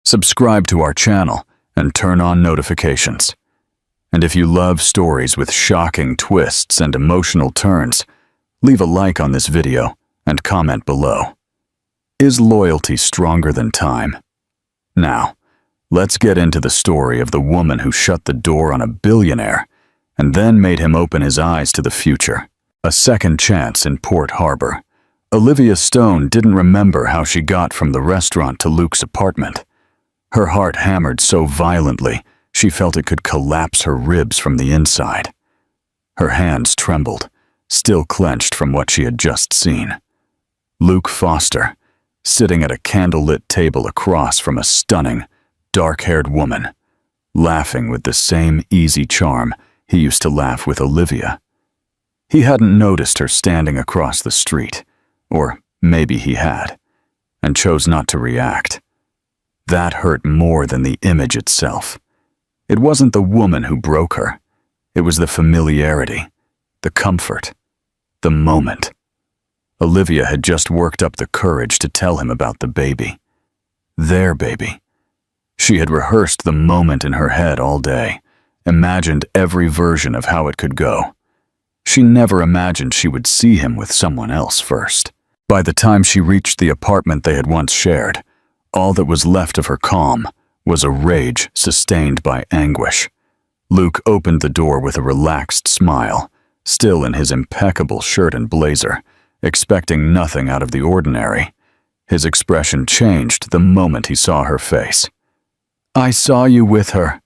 subscribe to our channel, and turn on notifications. And if you love stories with shocking twists and emotional turns, leave a like on this video and comment below. Is loyalty stronger than time? Now, let's get into the story of the woman who shut the door on a billionaire and then made him open his eyes to the future. A second chance in Port Harbor. Olivia Stone didn't remember how she got from the restaurant to Luke's apartment. Her heart hammered so violently, she felt it could collapse her ribs from the inside. Her hands trembled, still clenched from what she had just seen. Luke Foster, sitting at a candlelit table across from a stunning, dark-haired woman, laughing with the same easy charm he used to laugh with Olivia. He hadn't noticed her standing across the street, or maybe he had, and chose not to react. That hurt more than the image itself. It wasn't the woman who broke her. It was the familiarity, the comfort, the moment. Olivia had just worked up the courage to tell him about the baby. Their baby. She had rehearsed the moment in her head all day, imagined every version of how it could go. She never imagined she would see him with someone else first. By the time she reached the apartment they had once shared, all that was left of her calm was a rage sustained by anguish. Luke opened the door with a relaxed smile, still in his impeccable shirt and blazer, expecting nothing out of the ordinary. His expression changed the moment he saw her face. "I saw you with her,"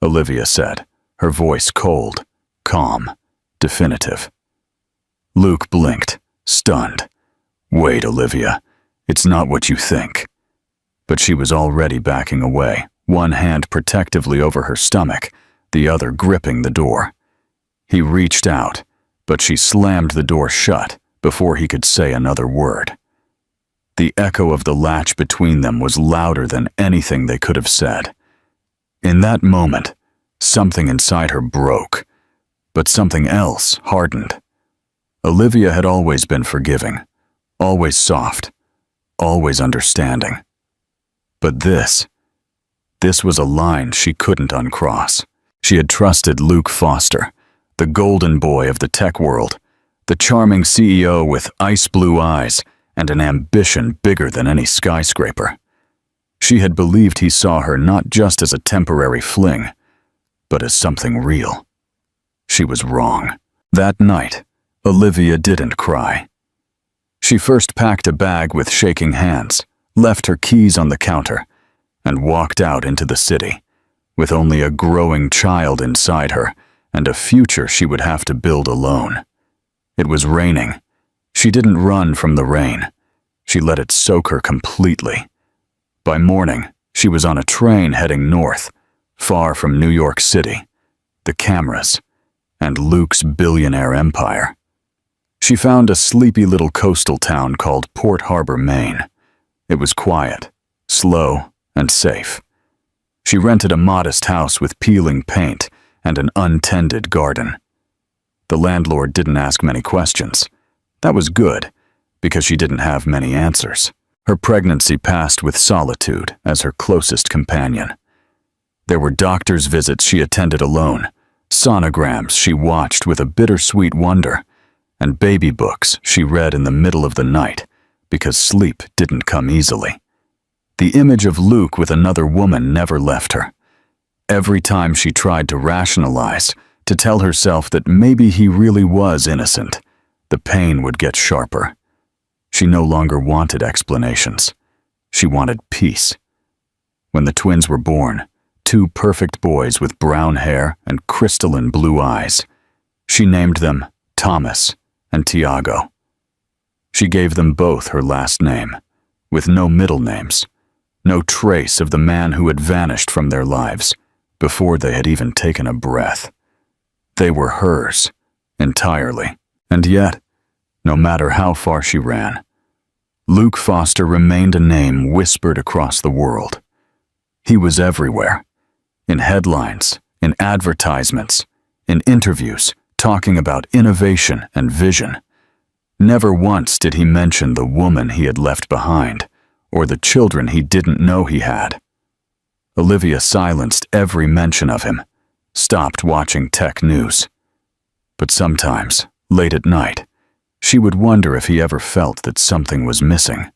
Olivia said, her voice cold, calm, definitive. Luke blinked, stunned. "Wait, Olivia, it's not what you think." But she was already backing away, one hand protectively over her stomach, the other gripping the door. He reached out, but she slammed the door shut before he could say another word. The echo of the latch between them was louder than anything they could have said. In that moment, something inside her broke, but something else hardened. Olivia had always been forgiving, always soft, always understanding. But this was a line she couldn't uncross. She had trusted Luke Foster, the golden boy of the tech world, the charming CEO with ice blue eyes and an ambition bigger than any skyscraper. She had believed he saw her not just as a temporary fling, but as something real. She was wrong. That night, Olivia didn't cry. She first packed a bag with shaking hands, left her keys on the counter, and walked out into the city, with only a growing child inside her and a future she would have to build alone. It was raining. She didn't run from the rain. She let it soak her completely. By morning, she was on a train heading north, far from New York City, the cameras, and Luke's billionaire empire. She found a sleepy little coastal town called Port Harbor, Maine. It was quiet, slow, and safe. She rented a modest house with peeling paint and an untended garden. The landlord didn't ask many questions. That was good, because she didn't have many answers. Her pregnancy passed with solitude as her closest companion. There were doctor's visits she attended alone, sonograms she watched with a bittersweet wonder, and baby books she read in the middle of the night because sleep didn't come easily. The image of Luke with another woman never left her. Every time she tried to rationalize, to tell herself that maybe he really was innocent, the pain would get sharper. She no longer wanted explanations. She wanted peace. When the twins were born, two perfect boys with brown hair and crystalline blue eyes, she named them Thomas and Tiago. She gave them both her last name, with no middle names, no trace of the man who had vanished from their lives before they had even taken a breath. They were hers, entirely, and yet, no matter how far she ran, Luke Foster remained a name whispered across the world. He was everywhere, in headlines, in advertisements, in interviews, talking about innovation and vision. Never once did he mention the woman he had left behind, or the children he didn't know he had. Olivia silenced every mention of him, stopped watching tech news. But sometimes, late at night, she would wonder if he ever felt that something was missing.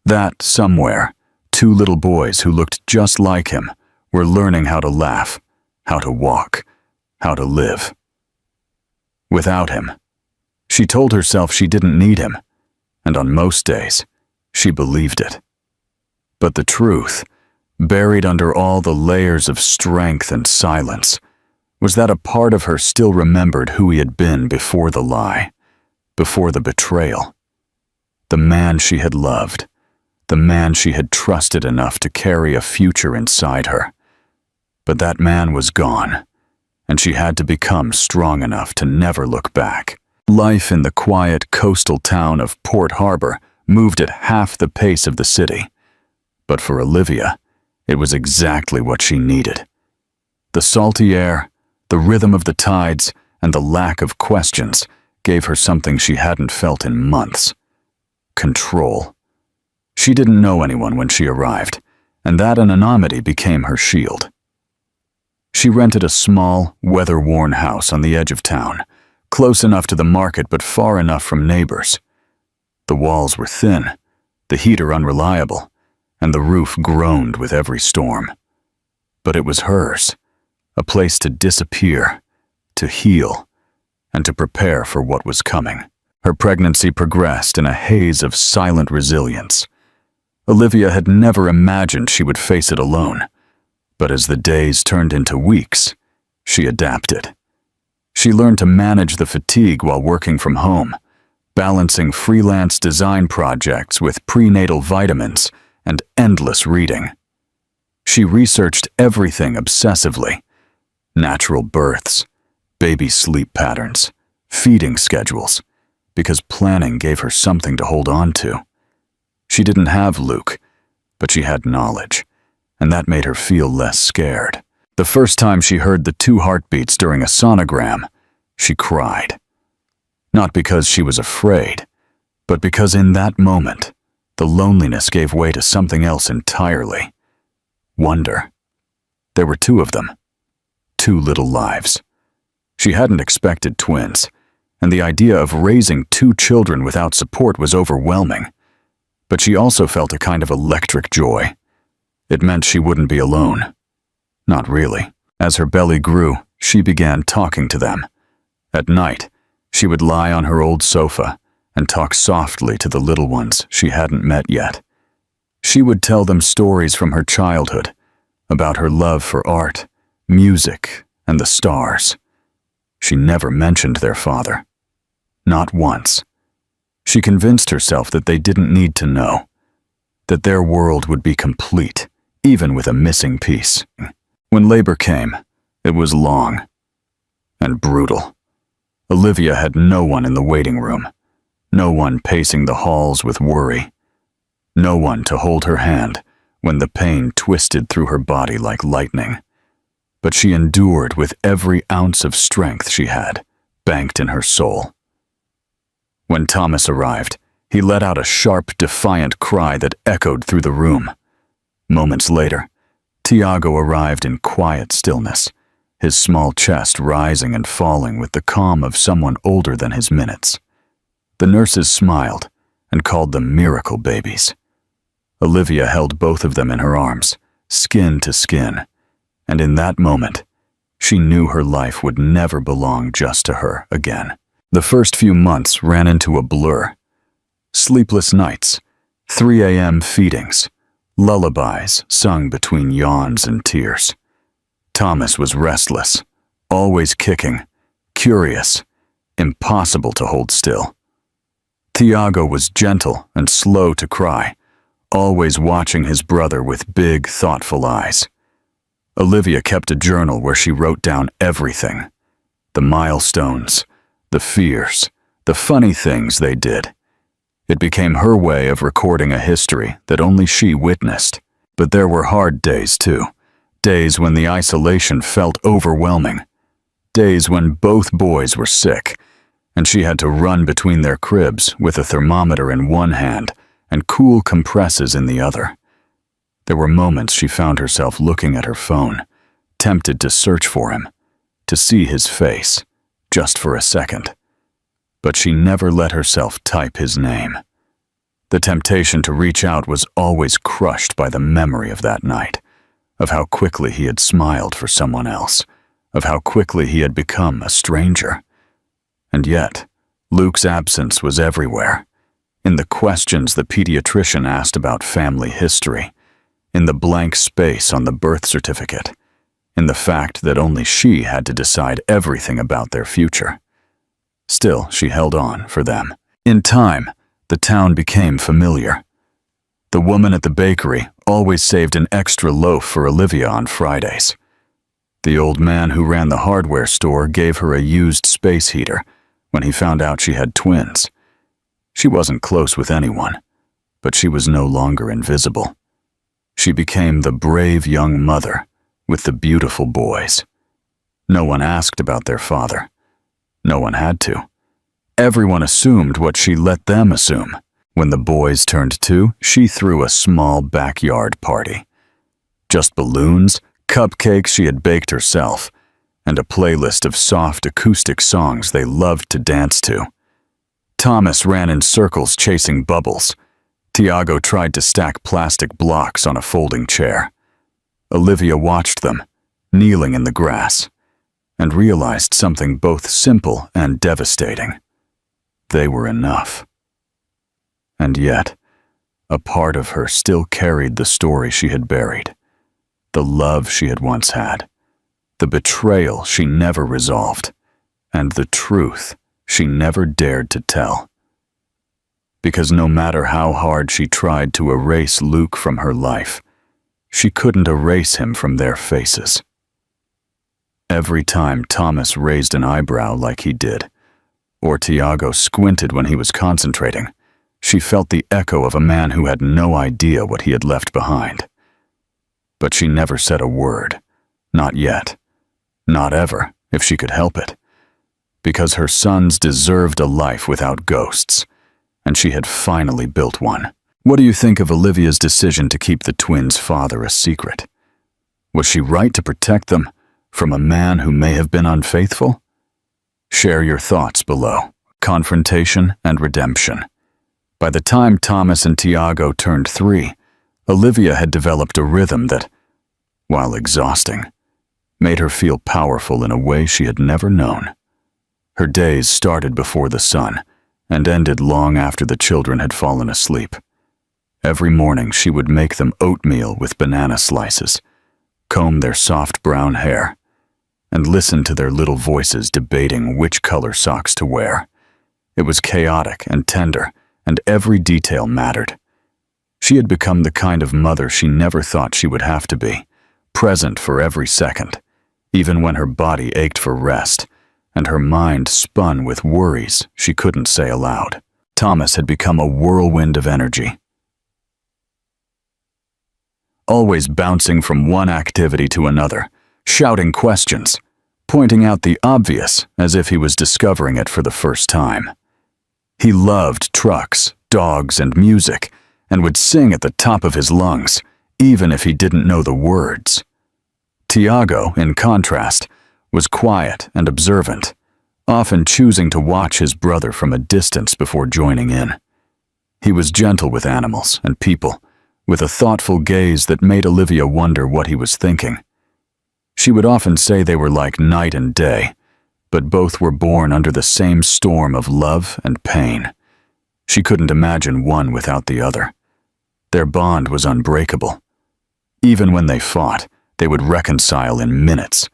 That somewhere, two little boys who looked just like him were learning how to laugh, how to walk, how to live. Without him, she told herself she didn't need him, and on most days, she believed it. But the truth, buried under all the layers of strength and silence, was that a part of her still remembered who he had been before the lie, before the betrayal. The man she had loved, the man she had trusted enough to carry a future inside her. But that man was gone, and she had to become strong enough to never look back. Life in the quiet coastal town of Port Harbor moved at half the pace of the city. But for Olivia, it was exactly what she needed. The salty air, the rhythm of the tides, and the lack of questions gave her something she hadn't felt in months: control. She didn't know anyone when she arrived, and that anonymity became her shield. She rented a small, weather-worn house on the edge of town, close enough to the market but far enough from neighbors. The walls were thin, the heater unreliable, and the roof groaned with every storm. But it was hers, a place to disappear, to heal, and to prepare for what was coming. Her pregnancy progressed in a haze of silent resilience. Olivia had never imagined she would face it alone, but as the days turned into weeks, she adapted. She learned to manage the fatigue while working from home, balancing freelance design projects with prenatal vitamins and endless reading. She researched everything obsessively: natural births, baby sleep patterns, feeding schedules, because planning gave her something to hold on to. She didn't have Luke, but she had knowledge, and that made her feel less scared. The first time she heard the 2 heartbeats during a sonogram, she cried. Not because she was afraid, but because in that moment, the loneliness gave way to something else entirely: wonder. There were 2 of them, 2 little lives. She hadn't expected twins, and the idea of raising 2 children without support was overwhelming. But she also felt a kind of electric joy. It meant she wouldn't be alone. Not really. As her belly grew, she began talking to them. At night, she would lie on her old sofa and talk softly to the little ones she hadn't met yet. She would tell them stories from her childhood, about her love for art, music, and the stars. She never mentioned their father. Not once. She convinced herself that they didn't need to know, that their world would be complete, even with a missing piece. When labor came, it was long and brutal. Olivia had no one in the waiting room, no one pacing the halls with worry, no one to hold her hand when the pain twisted through her body like lightning. But she endured with every ounce of strength she had, banked in her soul. When Thomas arrived, he let out a sharp, defiant cry that echoed through the room. Moments later, Tiago arrived in quiet stillness, his small chest rising and falling with the calm of someone older than his minutes. The nurses smiled and called them miracle babies. Olivia held both of them in her arms, skin to skin, and in that moment, she knew her life would never belong just to her again. The first few months ran into a blur. Sleepless nights, 3 a.m. feedings, lullabies sung between yawns and tears. Thomas was restless, always kicking, curious, impossible to hold still. Tiago was gentle and slow to cry, always watching his brother with big, thoughtful eyes. Olivia kept a journal where she wrote down everything: the milestones, the fears, the funny things they did. It became her way of recording a history that only she witnessed. But there were hard days too, days when the isolation felt overwhelming, days when both boys were sick, and she had to run between their cribs with a thermometer in one hand and cool compresses in the other. There were moments she found herself looking at her phone, tempted to search for him, to see his face, just for a second. But she never let herself type his name. The temptation to reach out was always crushed by the memory of that night, of how quickly he had smiled for someone else, of how quickly he had become a stranger. And yet, Luke's absence was everywhere. In the questions the pediatrician asked about family history, in the blank space on the birth certificate, in the fact that only she had to decide everything about their future. Still, she held on for them. In time, the town became familiar. The woman at the bakery always saved an extra loaf for Olivia on Fridays. The old man who ran the hardware store gave her a used space heater when he found out she had twins. She wasn't close with anyone, but she was no longer invisible. She became the brave young mother with the beautiful boys. No one asked about their father. No one had to. Everyone assumed what she let them assume. When the boys turned 2, she threw a small backyard party. Just balloons, cupcakes she had baked herself, and a playlist of soft acoustic songs they loved to dance to. Thomas ran in circles chasing bubbles. Tiago tried to stack plastic blocks on a folding chair. Olivia watched them, kneeling in the grass, and realized something both simple and devastating. They were enough. And yet, a part of her still carried the story she had buried, the love she had once had, the betrayal she never resolved, and the truth she never dared to tell. Because no matter how hard she tried to erase Luke from her life, she couldn't erase him from their faces. Every time Thomas raised an eyebrow like he did, or Tiago squinted when he was concentrating, she felt the echo of a man who had no idea what he had left behind. But she never said a word, not yet, not ever, if she could help it, because her sons deserved a life without ghosts, and she had finally built one. What do you think of Olivia's decision to keep the twins' father a secret? Was she right to protect them from a man who may have been unfaithful? Share your thoughts below. Confrontation and redemption. By the time Thomas and Tiago turned 3, Olivia had developed a rhythm that, while exhausting, made her feel powerful in a way she had never known. Her days started before the sun and ended long after the children had fallen asleep. Every morning she would make them oatmeal with banana slices, comb their soft brown hair, and listen to their little voices debating which color socks to wear. It was chaotic and tender, and every detail mattered. She had become the kind of mother she never thought she would have to be, present for every second, even when her body ached for rest, and her mind spun with worries she couldn't say aloud. Thomas had become a whirlwind of energy, always bouncing from one activity to another, shouting questions, pointing out the obvious as if he was discovering it for the first time. He loved trucks, dogs, and music, and would sing at the top of his lungs, even if he didn't know the words. Tiago, in contrast, was quiet and observant, often choosing to watch his brother from a distance before joining in. He was gentle with animals and people, with a thoughtful gaze that made Olivia wonder what he was thinking. She would often say they were like night and day, but both were born under the same storm of love and pain. She couldn't imagine one without the other. Their bond was unbreakable. Even when they fought, they would reconcile in minutes.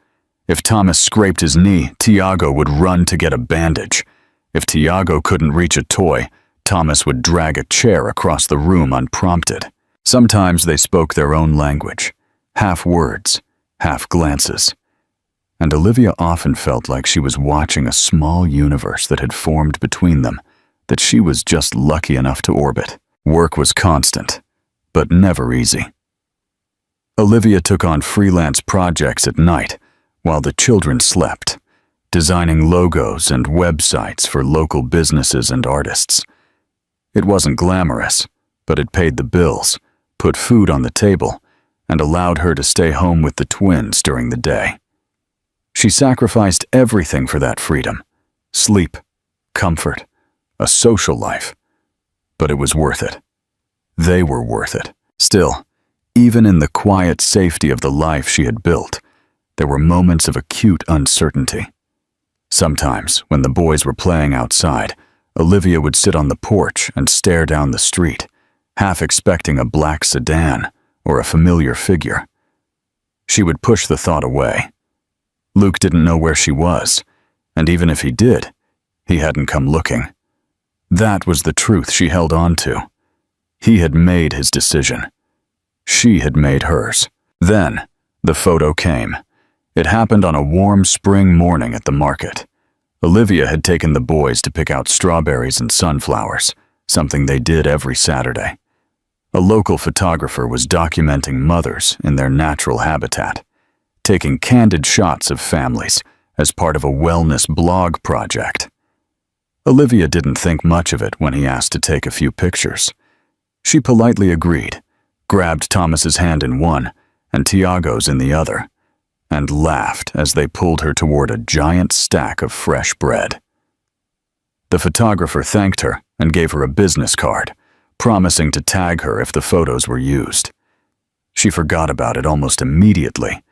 If Thomas scraped his knee, Tiago would run to get a bandage. If Tiago couldn't reach a toy, Thomas would drag a chair across the room unprompted. Sometimes they spoke their own language, half words, half glances. And Olivia often felt like she was watching a small universe that had formed between them, that she was just lucky enough to orbit. Work was constant, but never easy. Olivia took on freelance projects at night while the children slept, designing logos and websites for local businesses and artists. It wasn't glamorous, but it paid the bills, put food on the table, and allowed her to stay home with the twins during the day. She sacrificed everything for that freedom: sleep, comfort, a social life. But it was worth it. They were worth it. Still, even in the quiet safety of the life she had built, there were moments of acute uncertainty. Sometimes, when the boys were playing outside, Olivia would sit on the porch and stare down the street, half expecting a black sedan or a familiar figure. She would push the thought away. Luke didn't know where she was, and even if he did, he hadn't come looking. That was the truth she held on to. He had made his decision. She had made hers. Then, the photo came. It happened on a warm spring morning at the market. Olivia had taken the boys to pick out strawberries and sunflowers, something they did every Saturday. A local photographer was documenting mothers in their natural habitat, taking candid shots of families as part of a wellness blog project. Olivia didn't think much of it when he asked to take a few pictures. She politely agreed, grabbed Thomas's hand in one and Tiago's in the other, and laughed as they pulled her toward a giant stack of fresh bread. The photographer thanked her and gave her a business card, promising to tag her if the photos were used. She forgot about it almost immediately,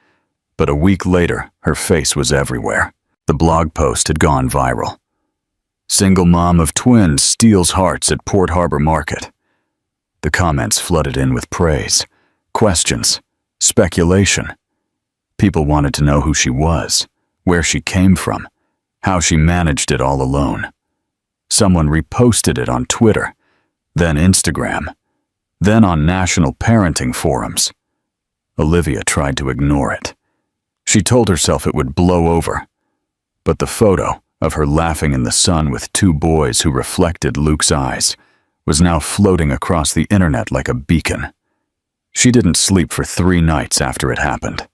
but a week later, her face was everywhere. The blog post had gone viral. Single mom of twins steals hearts at Port Harbor Market. The comments flooded in with praise, questions, speculation. People wanted to know who she was, where she came from, how she managed it all alone. Someone reposted it on Twitter, then Instagram, then on national parenting forums. Olivia tried to ignore it. She told herself it would blow over, but the photo of her laughing in the sun with two boys who reflected Luke's eyes was now floating across the internet like a beacon. She didn't sleep for 3 nights after it happened.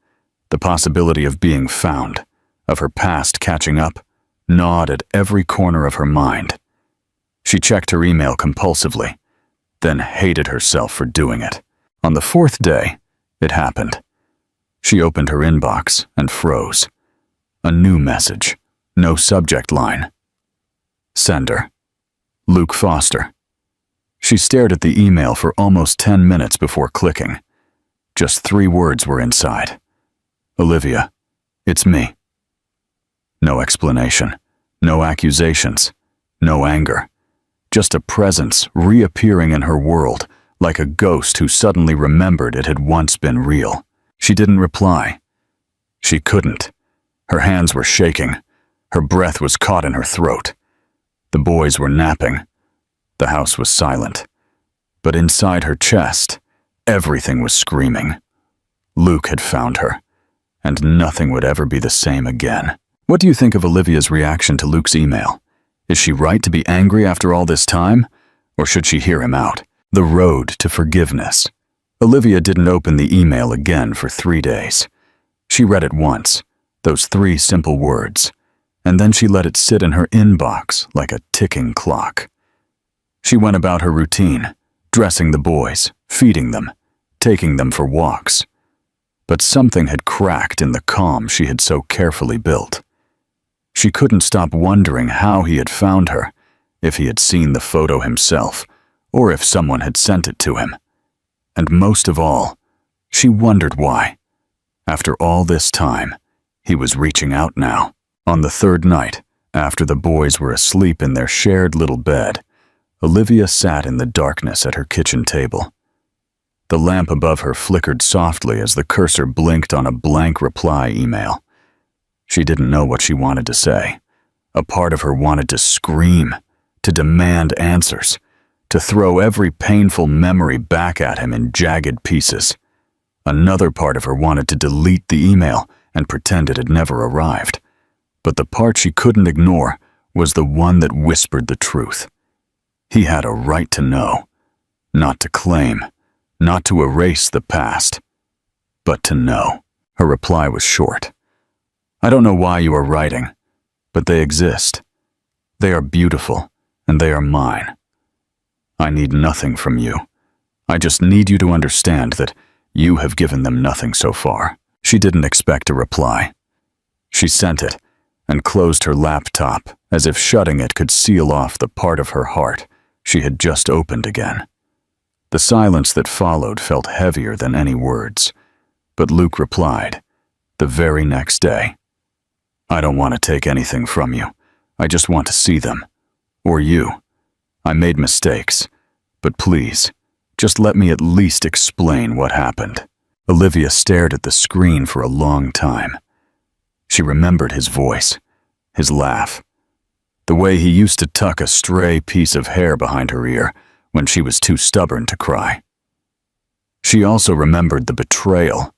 The possibility of being found, of her past catching up, gnawed at every corner of her mind. She checked her email compulsively, then hated herself for doing it. On the 4th day, it happened. She opened her inbox and froze. A new message, no subject line. Sender: Luke Foster. She stared at the email for almost 10 minutes before clicking. Just 3 words were inside. Olivia, it's me. No explanation, no accusations, no anger. Just a presence reappearing in her world, like a ghost who suddenly remembered it had once been real. She didn't reply. She couldn't. Her hands were shaking. Her breath was caught in her throat. The boys were napping. The house was silent. But inside her chest, everything was screaming. Luke had found her, and nothing would ever be the same again. What do you think of Olivia's reaction to Luke's email? Is she right to be angry after all this time? Or should she hear him out? The road to forgiveness. Olivia didn't open the email again for 3 days. She read it once, those 3 simple words, and then she let it sit in her inbox like a ticking clock. She went about her routine, dressing the boys, feeding them, taking them for walks. But something had cracked in the calm she had so carefully built. She couldn't stop wondering how he had found her, if he had seen the photo himself, or if someone had sent it to him. And most of all, she wondered why. After all this time, he was reaching out now. On the 3rd night, after the boys were asleep in their shared little bed, Olivia sat in the darkness at her kitchen table. The lamp above her flickered softly as the cursor blinked on a blank reply email. She didn't know what she wanted to say. A part of her wanted to scream, to demand answers, to throw every painful memory back at him in jagged pieces. Another part of her wanted to delete the email and pretend it had never arrived. But the part she couldn't ignore was the one that whispered the truth. He had a right to know, not to claim, not to erase the past, but to know. Her reply was short. I don't know why you are writing, but they exist. They are beautiful, and they are mine. I need nothing from you. I just need you to understand that You have given them nothing so far." She didn't expect a reply. She sent it and closed her laptop as if shutting it could seal off the part of her heart she had just opened again. The silence that followed felt heavier than any words, but Luke replied, the very next day, "I don't want to take anything from you. I just want to see them. Or you. I made mistakes, but please, just let me at least explain what happened." Olivia stared at the screen for a long time. She remembered his voice, his laugh, the way he used to tuck a stray piece of hair behind her ear when she was too stubborn to cry. She also remembered the betrayal,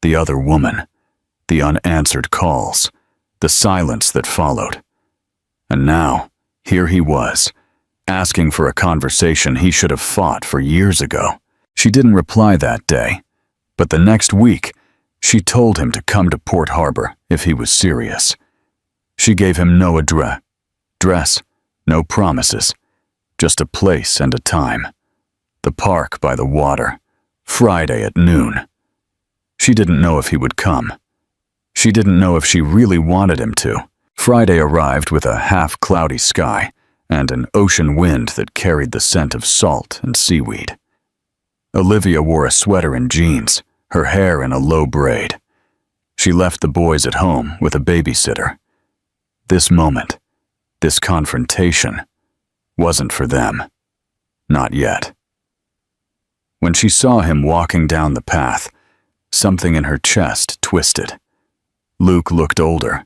the other woman, the unanswered calls, the silence that followed. And now, here he was, asking for a conversation he should have fought for years ago. She didn't reply that day, but the next week, she told him to come to Port Harbor if he was serious. She gave him no address, no promises, just a place and a time. The park by the water, Friday at noon. She didn't know if he would come. She didn't know if she really wanted him to. Friday arrived with a half-cloudy sky and an ocean wind that carried the scent of salt and seaweed. Olivia wore a sweater and jeans, her hair in a low braid. She left the boys at home with a babysitter. This moment, this confrontation, wasn't for them. Not yet. When she saw him walking down the path, something in her chest twisted. Luke looked older,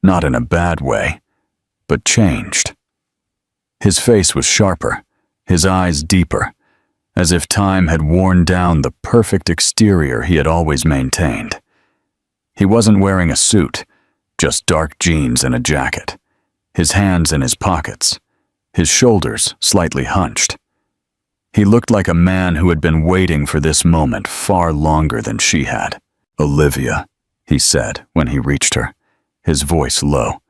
not in a bad way, but changed. His face was sharper, his eyes deeper, as if time had worn down the perfect exterior he had always maintained. He wasn't wearing a suit, just dark jeans and a jacket, his hands in his pockets, his shoulders slightly hunched. He looked like a man who had been waiting for this moment far longer than she had. "Olivia," he said when he reached her, his voice low,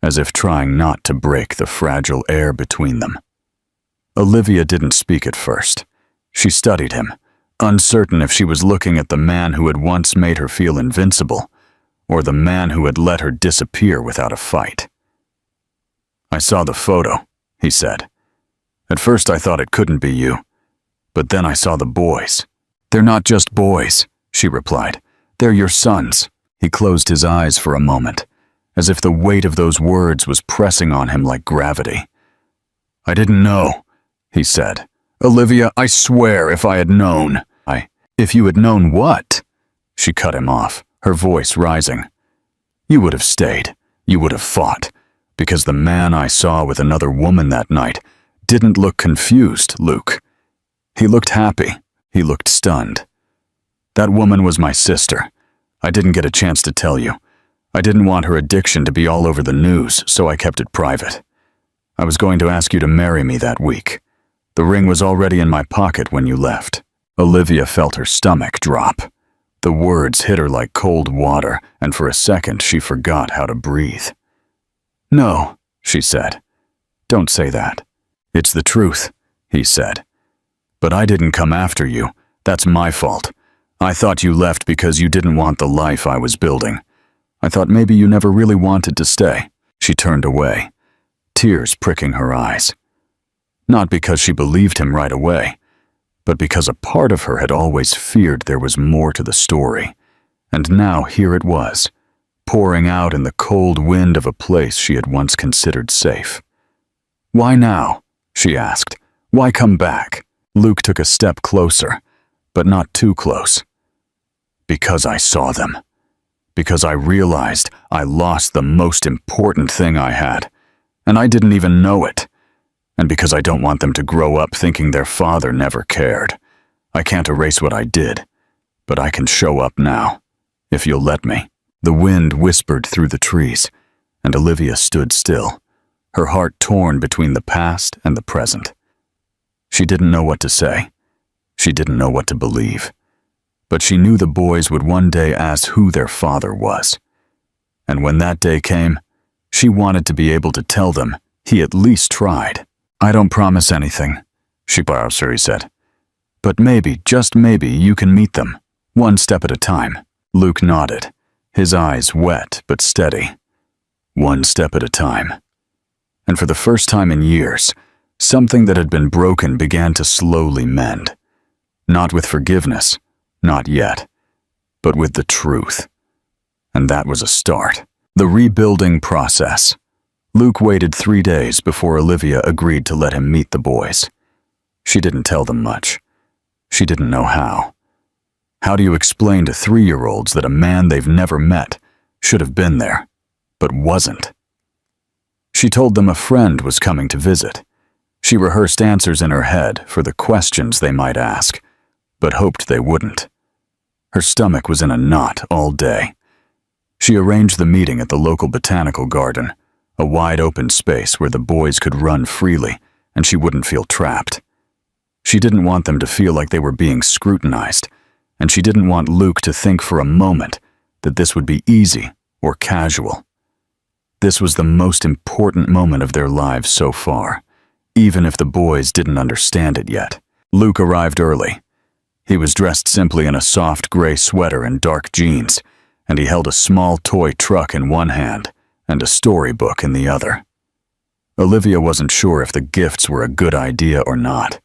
as if trying not to break the fragile air between them. Olivia didn't speak at first. She studied him, uncertain if she was looking at the man who had once made her feel invincible, or the man who had let her disappear without a fight. "I saw the photo," he said. "At first I thought it couldn't be you, but then I saw the boys." "They're not just boys," she replied. "They're your sons." He closed his eyes for a moment, as if the weight of those words was pressing on him like gravity. "I didn't know," he said. "Olivia, I swear if I had known." If you had known what?" She cut him off, her voice rising. "You would have stayed. You would have fought. Because the man I saw with another woman that night didn't look confused, Luke. He looked happy. He looked stunned. That woman was my sister. I didn't get a chance to tell you. I didn't want her addiction to be all over the news, so I kept it private. I was going to ask you to marry me that week. The ring was already in my pocket when you left." Olivia felt her stomach drop. The words hit her like cold water, and for a second she forgot how to breathe. "No," she said. "Don't say that." "It's the truth," he said. "But I didn't come after you. That's my fault. I thought you left because you didn't want the life I was building. I thought maybe you never really wanted to stay." She turned away, tears pricking her eyes. Not because she believed him right away, but because a part of her had always feared there was more to the story. And now here it was, pouring out in the cold wind of a place she had once considered safe. "Why now?" she asked. "Why come back?" Luke took a step closer, but not too close. "Because I saw them. Because I realized I lost the most important thing I had, and I didn't even know it. And because I don't want them to grow up thinking their father never cared. I can't erase what I did, but I can show up now, if you'll let me." The wind whispered through the trees, and Olivia stood still, her heart torn between the past and the present. She didn't know what to say. She didn't know what to believe. But she knew the boys would one day ask who their father was. And when that day came, she wanted to be able to tell them he at least tried. "I don't promise anything," she said. "But maybe, just maybe, you can meet them. "1 step at a time." Luke nodded, his eyes wet but steady. 1 step at a time. And for the first time in years, something that had been broken began to slowly mend. Not with forgiveness, not yet, but with the truth. And that was a start. The rebuilding process. Luke waited 3 days before Olivia agreed to let him meet the boys. She didn't tell them much. She didn't know how. How do you explain to 3-year-olds that a man they've never met should have been there, but wasn't? She told them a friend was coming to visit. She rehearsed answers in her head for the questions they might ask, but hoped they wouldn't. Her stomach was in a knot all day. She arranged the meeting at the local botanical garden, a wide-open space where the boys could run freely and she wouldn't feel trapped. She didn't want them to feel like they were being scrutinized, and she didn't want Luke to think for a moment that this would be easy or casual. This was the most important moment of their lives so far, even if the boys didn't understand it yet. Luke arrived early. He was dressed simply in a soft gray sweater and dark jeans, and he held a small toy truck in one hand and a storybook in the other. Olivia wasn't sure if the gifts were a good idea or not,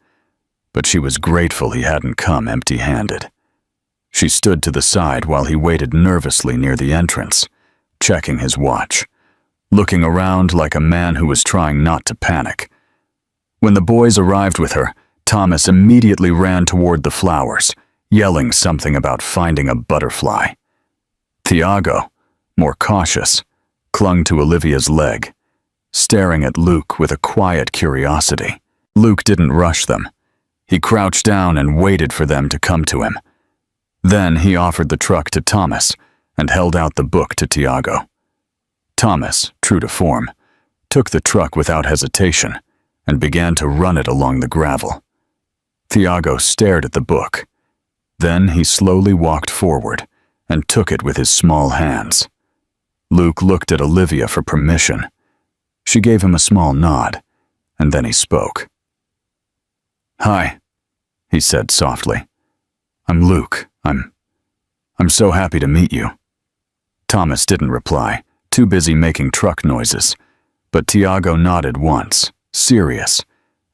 but she was grateful he hadn't come empty-handed. She stood to the side while he waited nervously near the entrance, checking his watch, looking around like a man who was trying not to panic. When the boys arrived with her, Thomas immediately ran toward the flowers, yelling something about finding a butterfly. Tiago, more cautious, clung to Olivia's leg, staring at Luke with a quiet curiosity. Luke didn't rush them. He crouched down and waited for them to come to him. Then he offered the truck to Thomas and held out the book to Tiago. Thomas, true to form, took the truck without hesitation and began to run it along the gravel. Tiago stared at the book. Then he slowly walked forward and took it with his small hands. Luke looked at Olivia for permission. She gave him a small nod, and then he spoke. "Hi," he said softly. "I'm Luke. I'm so happy to meet you." Thomas didn't reply, too busy making truck noises, but Tiago nodded once, serious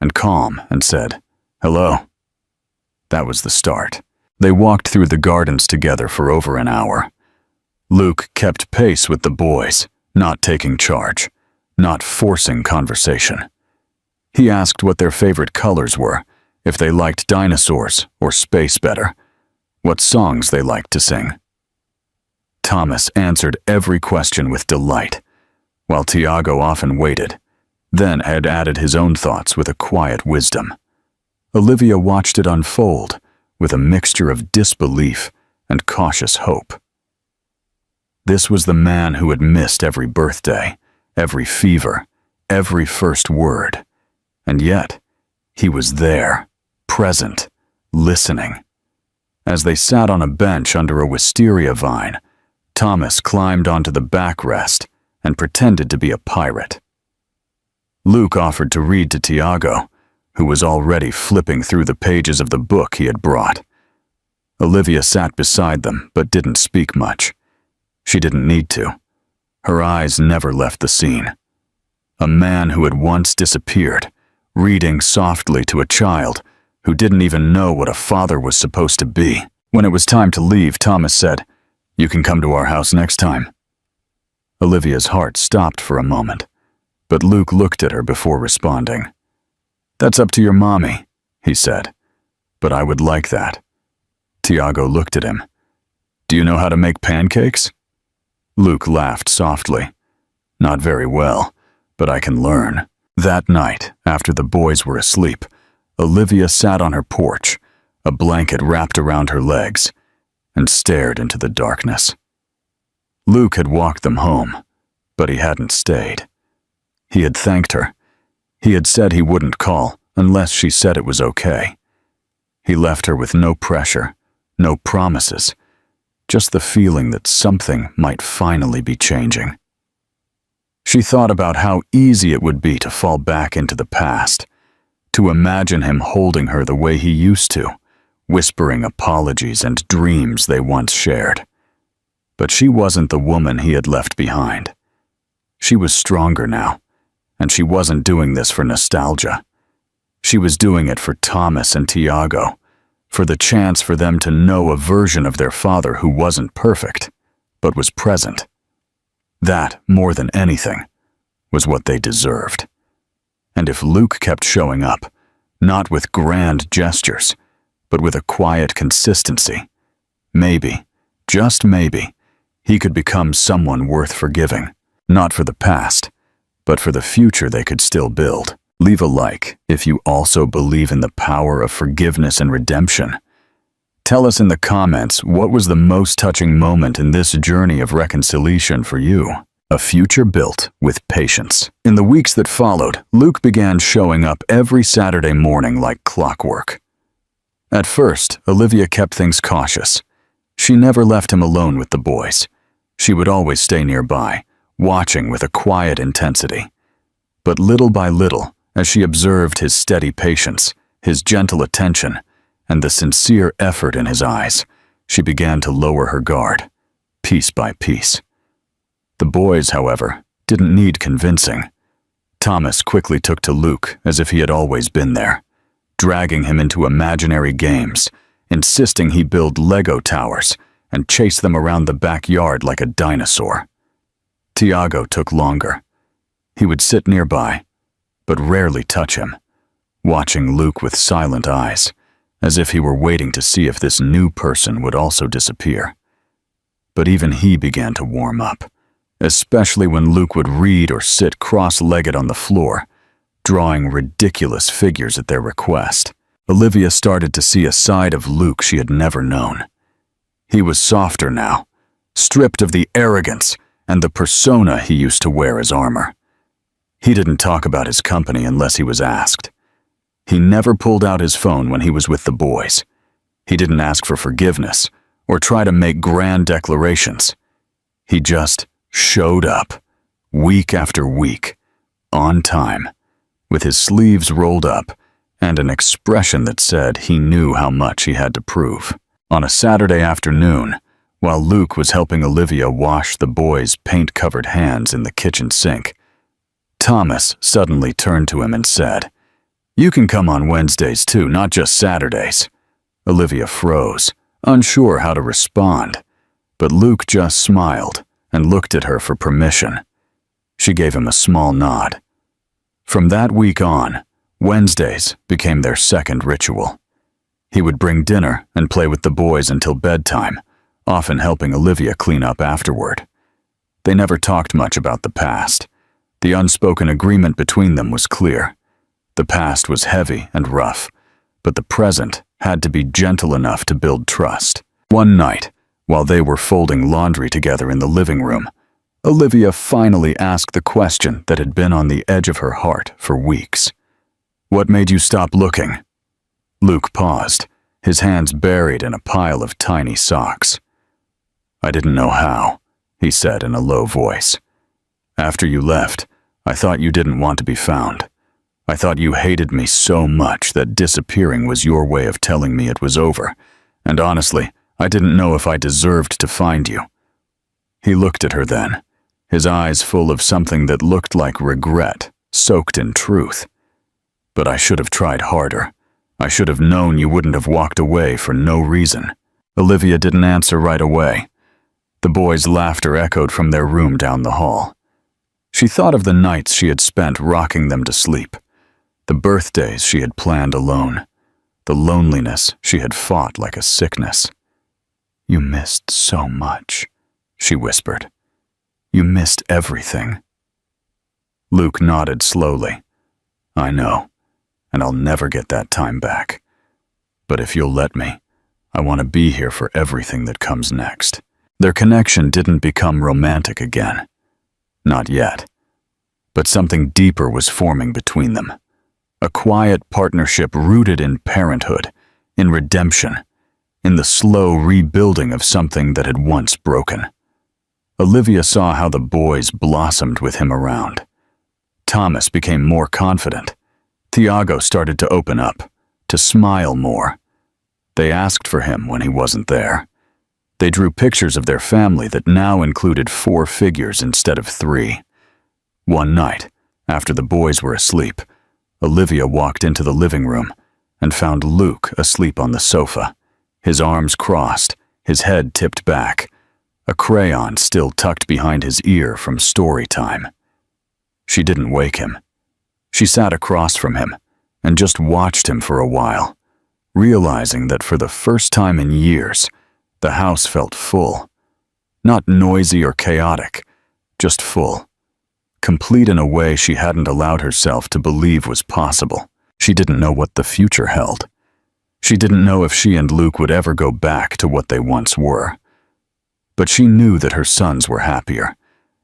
and calm, and said, "Hello." That was the start. They walked through the gardens together for over an hour. Luke kept pace with the boys, not taking charge, not forcing conversation. He asked what their favorite colors were, if they liked dinosaurs or space better, what songs they liked to sing. Thomas answered every question with delight, while Tiago often waited, then had added his own thoughts with a quiet wisdom. Olivia watched it unfold with a mixture of disbelief and cautious hope. This was the man who had missed every birthday, every fever, every first word, and yet he was there, present, listening. As they sat on a bench under a wisteria vine, Thomas climbed onto the backrest and pretended to be a pirate. Luke offered to read to Tiago, who was already flipping through the pages of the book he had brought. Olivia sat beside them but didn't speak much. She didn't need to. Her eyes never left the scene. A man who had once disappeared, reading softly to a child who didn't even know what a father was supposed to be. When it was time to leave, Thomas said, "You can come to our house next time." Olivia's heart stopped for a moment, but Luke looked at her before responding. "That's up to your mommy," he said, "but I would like that." Tiago looked at him. "Do you know how to make pancakes?" Luke laughed softly. "Not very well, but I can learn." That night, after the boys were asleep, Olivia sat on her porch, a blanket wrapped around her legs, and stared into the darkness. Luke had walked them home, but he hadn't stayed. He had thanked her. He had said he wouldn't call unless she said it was okay. He left her with no pressure, no promises, just the feeling that something might finally be changing. She thought about how easy it would be to fall back into the past, to imagine him holding her the way he used to, whispering apologies and dreams they once shared. But she wasn't the woman he had left behind. She was stronger now, and she wasn't doing this for nostalgia. She was doing it for Thomas and Tiago, for the chance for them to know a version of their father who wasn't perfect, but was present. That, more than anything, was what they deserved. And if Luke kept showing up, not with grand gestures, but with a quiet consistency, maybe, just maybe, he could become someone worth forgiving, not for the past, but for the future they could still build. Leave a like if you also believe in the power of forgiveness and redemption. Tell us in the comments what was the most touching moment in this journey of reconciliation for you. A future built with patience. In the weeks that followed, Luke began showing up every Saturday morning like clockwork. At first, Olivia kept things cautious. She never left him alone with the boys. She would always stay nearby, watching with a quiet intensity. But little by little, as she observed his steady patience, his gentle attention, and the sincere effort in his eyes, she began to lower her guard, piece by piece. The boys, however, didn't need convincing. Thomas quickly took to Luke as if he had always been there, dragging him into imaginary games, insisting he build Lego towers and chase them around the backyard like a dinosaur. Tiago took longer. He would sit nearby, but rarely touch him, watching Luke with silent eyes, as if he were waiting to see if this new person would also disappear. But even he began to warm up, especially when Luke would read or sit cross-legged on the floor, drawing ridiculous figures at their request. Olivia started to see a side of Luke she had never known. He was softer now, stripped of the arrogance and the persona he used to wear as armor. He didn't talk about his company unless he was asked. He never pulled out his phone when he was with the boys. He didn't ask for forgiveness or try to make grand declarations. He just showed up, week after week, on time, with his sleeves rolled up and an expression that said he knew how much he had to prove. On a Saturday afternoon, while Luke was helping Olivia wash the boys' paint-covered hands in the kitchen sink, Thomas suddenly turned to him and said, "You can come on Wednesdays too, not just Saturdays." Olivia froze, unsure how to respond, but Luke just smiled and looked at her for permission. She gave him a small nod. From that week on, Wednesdays became their second ritual. He would bring dinner and play with the boys until bedtime, often helping Olivia clean up afterward. They never talked much about the past. The unspoken agreement between them was clear. The past was heavy and rough, but the present had to be gentle enough to build trust. One night, while they were folding laundry together in the living room, Olivia finally asked the question that had been on the edge of her heart for weeks. "What made you stop looking?" Luke paused, his hands buried in a pile of tiny socks. "I didn't know how," he said in a low voice. "After you left, I thought you didn't want to be found. I thought you hated me so much that disappearing was your way of telling me it was over, and honestly, I didn't know if I deserved to find you." He looked at her then, his eyes full of something that looked like regret, soaked in truth. "But I should have tried harder. I should have known you wouldn't have walked away for no reason." Olivia didn't answer right away. The boys' laughter echoed from their room down the hall. She thought of the nights she had spent rocking them to sleep, the birthdays she had planned alone, the loneliness she had fought like a sickness. "You missed so much," she whispered. "You missed everything." Luke nodded slowly. "I know, and I'll never get that time back. But if you'll let me, I want to be here for everything that comes next." Their connection didn't become romantic again. Not yet. But something deeper was forming between them. A quiet partnership rooted in parenthood, in redemption, in the slow rebuilding of something that had once broken. Olivia saw how the boys blossomed with him around. Thomas became more confident. Tiago started to open up, to smile more. They asked for him when he wasn't there. They drew pictures of their family that now included 4 figures instead of 3. One night, after the boys were asleep, Olivia walked into the living room and found Luke asleep on the sofa, his arms crossed, his head tipped back, a crayon still tucked behind his ear from story time. She didn't wake him. She sat across from him and just watched him for a while, realizing that for the first time in years, the house felt full. Not noisy or chaotic, just full. Complete in a way she hadn't allowed herself to believe was possible. She didn't know what the future held. She didn't know if she and Luke would ever go back to what they once were. But she knew that her sons were happier,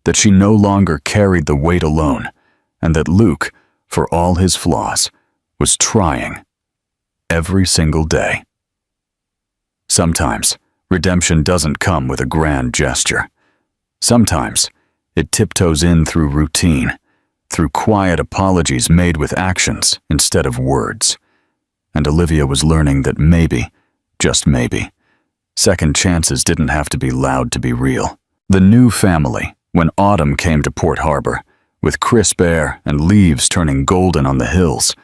that she no longer carried the weight alone, and that Luke, for all his flaws, was trying every single day. Sometimes, redemption doesn't come with a grand gesture. Sometimes, it tiptoes in through routine, through quiet apologies made with actions instead of words. And Olivia was learning that maybe, just maybe, second chances didn't have to be loud to be real. The new family, when autumn came to Port Harbor, with crisp air and leaves turning golden on the hills,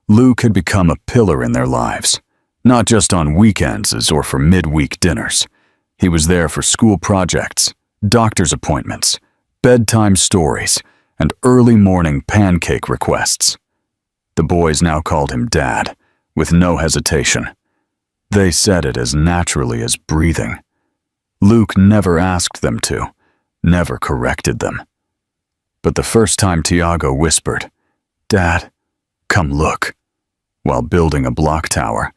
Luke had become a pillar in their lives, not just on weekends or for midweek dinners. He was there for school projects, doctor's appointments, bedtime stories, and early morning pancake requests. The boys now called him Dad, with no hesitation. They said it as naturally as breathing. Luke never asked them to, never corrected them. But the first time Tiago whispered, "Dad, come look," while building a block tower,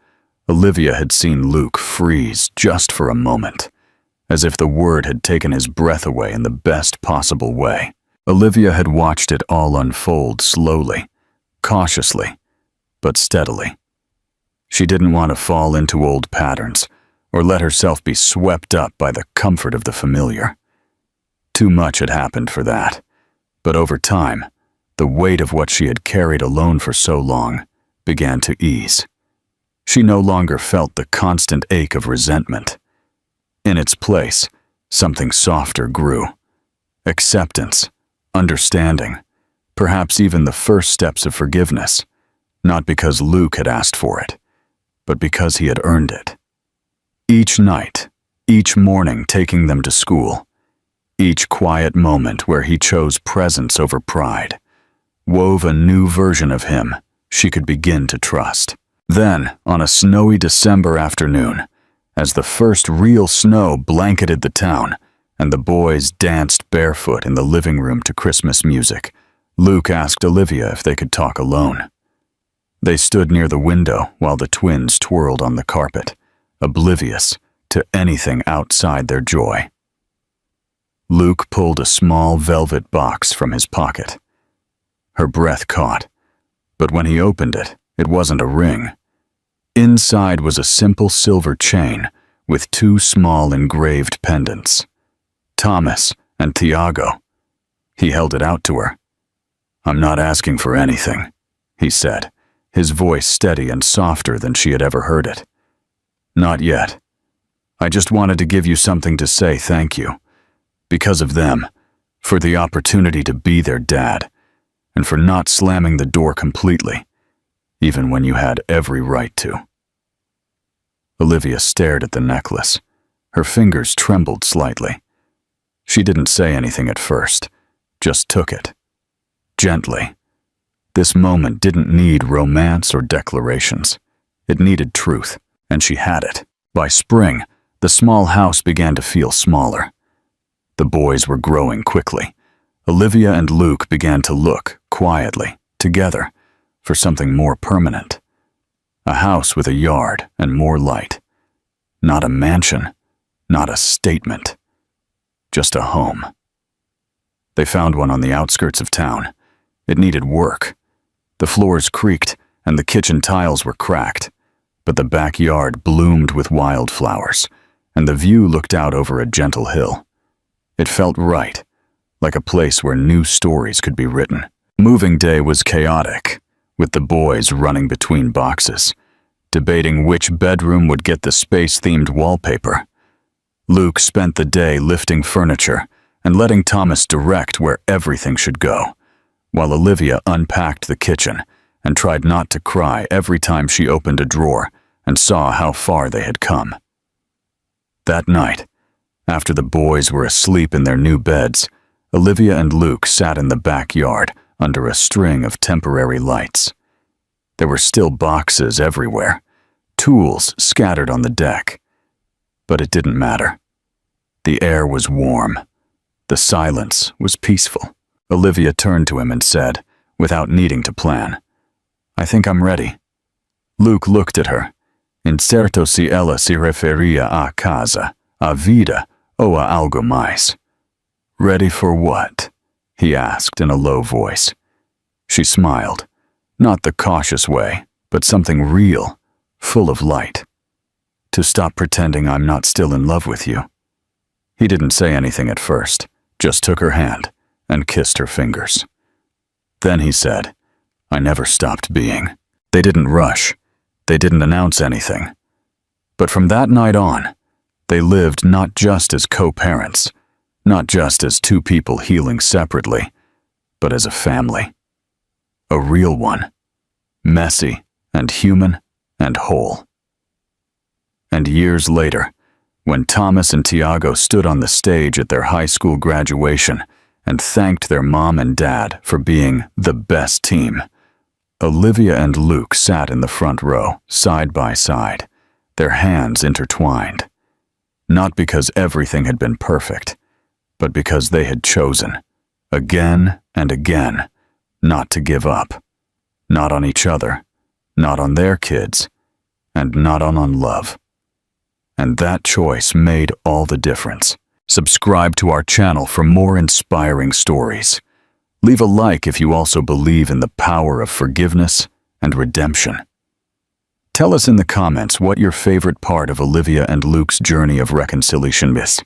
Olivia had seen Luke freeze just for a moment, as if the word had taken his breath away in the best possible way. Olivia had watched it all unfold slowly, cautiously, but steadily. She didn't want to fall into old patterns or let herself be swept up by the comfort of the familiar. Too much had happened for that, but over time, the weight of what she had carried alone for so long began to ease. She no longer felt the constant ache of resentment. In its place, something softer grew. Acceptance, understanding, perhaps even the first steps of forgiveness, not because Luke had asked for it, but because he had earned it. Each night, each morning taking them to school, each quiet moment where he chose presence over pride, wove a new version of him she could begin to trust. Then, on a snowy December afternoon, as the first real snow blanketed the town and the boys danced barefoot in the living room to Christmas music, Luke asked Olivia if they could talk alone. They stood near the window while the twins twirled on the carpet, oblivious to anything outside their joy. Luke pulled a small velvet box from his pocket. Her breath caught, but when he opened it, it wasn't a ring. Inside was a simple silver chain with 2 small engraved pendants. Thomas and Tiago. He held it out to her. "I'm not asking for anything," he said, his voice steady and softer than she had ever heard it. "Not yet. I just wanted to give you something to say thank you. Because of them, for the opportunity to be their dad, and for not slamming the door completely, even when you had every right to." Olivia stared at the necklace. Her fingers trembled slightly. She didn't say anything at first, just took it. Gently. This moment didn't need romance or declarations. It needed truth, and she had it. By spring, the small house began to feel smaller. The boys were growing quickly. Olivia and Luke began to look, quietly, together, for something more permanent. A house with a yard and more light. Not a mansion, not a statement. Just a home. They found one on the outskirts of town. It needed work. The floors creaked and the kitchen tiles were cracked, but the backyard bloomed with wildflowers, and the view looked out over a gentle hill. It felt right, like a place where new stories could be written. Moving day was chaotic, with the boys running between boxes. debating which bedroom would get the space-themed wallpaper. Luke spent the day lifting furniture and letting Thomas direct where everything should go, while Olivia unpacked the kitchen and tried not to cry every time she opened a drawer and saw how far they had come. That night, after the boys were asleep in their new beds, Olivia and Luke sat in the backyard under a string of temporary lights. There were still boxes everywhere, tools scattered on the deck. But it didn't matter. The air was warm. The silence was peaceful. Olivia turned to him and said, without needing to plan, "I think I'm ready." Luke looked at her. Incerto se ela se referia a casa, a vida, ou a algo mais. "Ready for what?" he asked in a low voice. She smiled, not the cautious way, but something real, full of light. "To stop pretending I'm not still in love with you." He didn't say anything at first, just took her hand and kissed her fingers. Then he said, "I never stopped being." They didn't rush. They didn't announce anything. But from that night on, they lived not just as co-parents, not just as two people healing separately, but as a family. A real one. Messy and human and whole. And years later, when Thomas and Tiago stood on the stage at their high school graduation and thanked their mom and dad for being the best team, Olivia and Luke sat in the front row, side by side, their hands intertwined. Not because everything had been perfect, but because they had chosen, again and again, not to give up. Not on each other, not on their kids, and not on love. And that choice made all the difference. Subscribe to our channel for more inspiring stories. Leave a like if you also believe in the power of forgiveness and redemption. Tell us in the comments what your favorite part of Olivia and Luke's journey of reconciliation is.